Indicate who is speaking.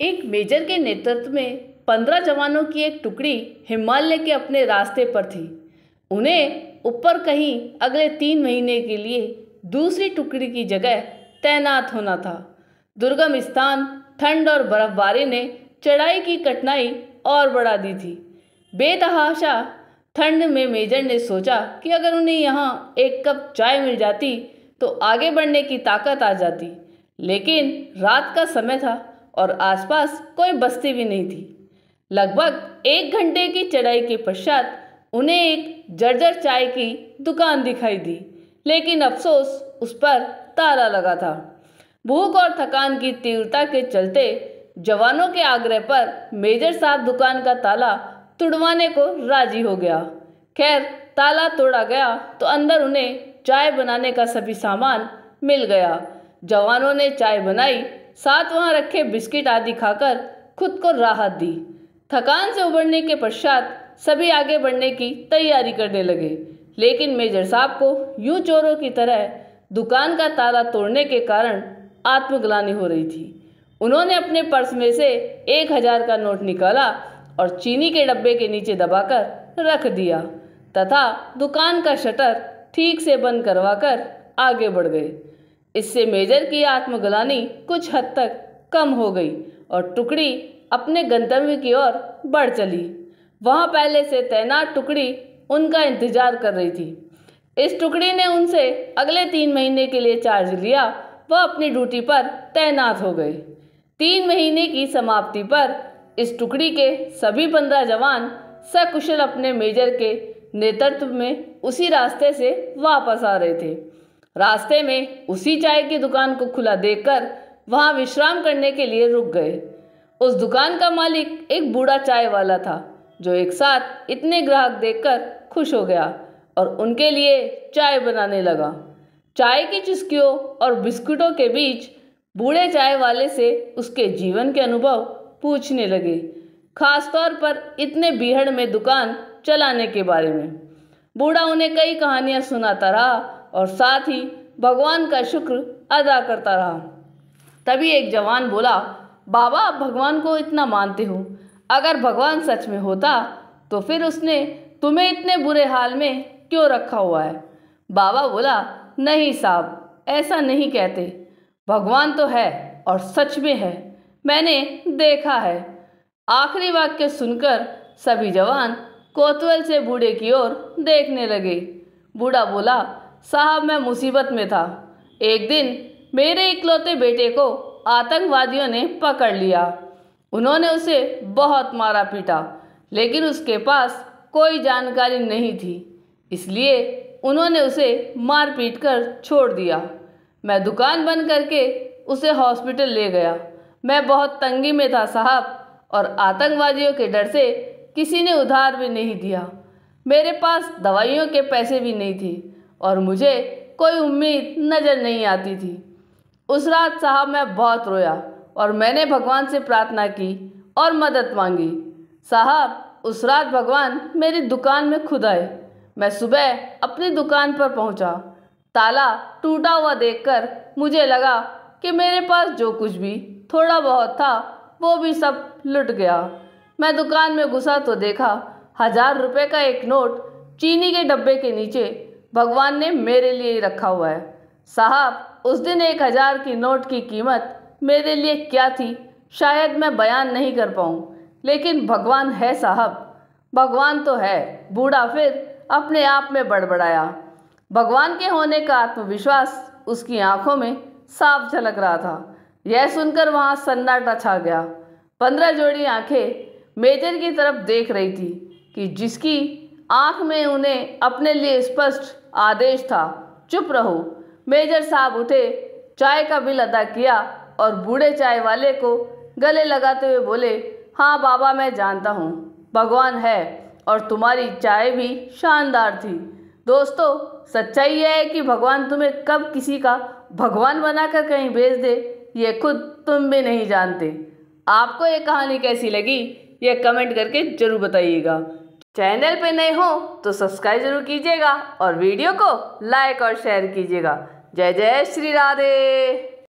Speaker 1: एक मेजर के नेतृत्व में 15 जवानों की एक टुकड़ी हिमालय के अपने रास्ते पर थी। उन्हें ऊपर कहीं अगले 3 महीने के लिए दूसरी टुकड़ी की जगह तैनात होना था। दुर्गम स्थान, ठंड और बर्फबारी ने चढ़ाई की कठिनाई और बढ़ा दी थी। बेतहाशा ठंड में मेजर ने सोचा कि अगर उन्हें यहाँ एक कप चाय मिल जाती तो आगे बढ़ने की ताकत आ जाती। लेकिन रात का समय था और आसपास कोई बस्ती भी नहीं थी। लगभग 1 घंटे की चढ़ाई के पश्चात उन्हें एक जर्जर चाय की दुकान दिखाई दी, लेकिन अफसोस उस पर ताला लगा था। भूख और थकान की तीव्रता के चलते जवानों के आग्रह पर मेजर साहब दुकान का ताला तुड़वाने को राजी हो गया। खैर, ताला तोड़ा गया तो अंदर उन्हें चाय बनाने का सभी सामान मिल गया। जवानों ने चाय बनाई, साथ वहां रखे बिस्किट आदि खाकर खुद को राहत दी। थकान से उबरने के पश्चात सभी आगे बढ़ने की तैयारी करने लगे, लेकिन मेजर साहब को यूं चोरों की तरह दुकान का ताला तोड़ने के कारण आत्मग्लानि हो रही थी। उन्होंने अपने पर्स में से 1000 का नोट निकाला और चीनी के डब्बे के नीचे दबाकर रख दिया तथा दुकान का शटर ठीक से बंद करवाकर आगे बढ़ गए। इससे मेजर की आत्मग्लानि कुछ हद तक कम हो गई और टुकड़ी अपने गंतव्य की ओर बढ़ चली। वहां पहले से तैनात टुकड़ी उनका इंतजार कर रही थी। इस टुकड़ी ने उनसे अगले 3 महीने के लिए चार्ज लिया। वह अपनी ड्यूटी पर तैनात हो गए। 3 महीने की समाप्ति पर इस टुकड़ी के सभी 15 जवान सकुशल अपने मेजर के नेतृत्व में उसी रास्ते से वापस आ रहे थे। रास्ते में उसी चाय की दुकान को खुला देखकर वहां विश्राम करने के लिए रुक गए। उस दुकान का मालिक एक बूढ़ा चाय वाला था, जो एक साथ इतने ग्राहक देखकर खुश हो गया और उनके लिए चाय बनाने लगा। चाय की चुस्कियों और बिस्कुटों के बीच बूढ़े चाय वाले से उसके जीवन के अनुभव पूछने लगे, खासतौर पर इतने बीहड़ में दुकान चलाने के बारे में। बूढ़ा उन्हें कई कहानियां सुनाता रहा और साथ ही भगवान का शुक्र अदा करता रहा। तभी एक जवान बोला, बाबा, आप भगवान को इतना मानते हो, अगर भगवान सच में होता तो फिर उसने तुम्हें इतने बुरे हाल में क्यों रखा हुआ है? बाबा बोला, नहीं साहब, ऐसा नहीं कहते। भगवान तो है और सच में है, मैंने देखा है। आखिरी वाक्य सुनकर सभी जवान कौतूहल से बूढ़े की ओर देखने लगे। बूढ़ा बोला, साहब, मैं मुसीबत में था। एक दिन मेरे इकलौते बेटे को आतंकवादियों ने पकड़ लिया। उन्होंने उसे बहुत मारा पीटा, लेकिन उसके पास कोई जानकारी नहीं थी, इसलिए उन्होंने उसे मार पीट कर छोड़ दिया। मैं दुकान बंद करके उसे हॉस्पिटल ले गया। मैं बहुत तंगी में था साहब, और आतंकवादियों के डर से किसी ने उधार भी नहीं दिया। मेरे पास दवाइयों के पैसे भी नहीं थे और मुझे कोई उम्मीद नज़र नहीं आती थी। उस रात साहब मैं बहुत रोया और मैंने भगवान से प्रार्थना की और मदद मांगी। साहब, उस रात भगवान मेरी दुकान में खुद आए। मैं सुबह अपनी दुकान पर पहुंचा। ताला टूटा हुआ देखकर मुझे लगा कि मेरे पास जो कुछ भी थोड़ा बहुत था वो भी सब लुट गया। मैं दुकान में घुसा तो देखा 1000 रुपये का एक नोट चीनी के डब्बे के नीचे भगवान ने मेरे लिए ही रखा हुआ है। साहब, उस दिन 1000 की नोट की कीमत मेरे लिए क्या थी शायद मैं बयान नहीं कर पाऊँ, लेकिन भगवान है साहब, भगवान तो है। बूढ़ा फिर अपने आप में बड़बड़ाया। भगवान के होने का आत्मविश्वास उसकी आंखों में साफ झलक रहा था। यह सुनकर वहाँ सन्नाटा छा गया। 15 जोड़ी आंखें मेजर की तरफ देख रही थी कि जिसकी आंख में उन्हें अपने लिए स्पष्ट आदेश था, चुप रहो। मेजर साहब उठे, चाय का बिल अदा किया और बूढ़े चाय वाले को गले लगाते हुए बोले, हाँ बाबा, मैं जानता हूँ भगवान है और तुम्हारी चाय भी शानदार थी। दोस्तों, सच्चाई यह है कि भगवान तुम्हें कब किसी का भगवान बनाकर कहीं भेज दे, ये खुद तुम भी नहीं जानते। आपको ये कहानी कैसी लगी, ये कमेंट करके जरूर बताइएगा। चैनल पे नए हो तो सब्सक्राइब जरूर कीजिएगा और वीडियो को लाइक और शेयर कीजिएगा। जय जय श्री राधे।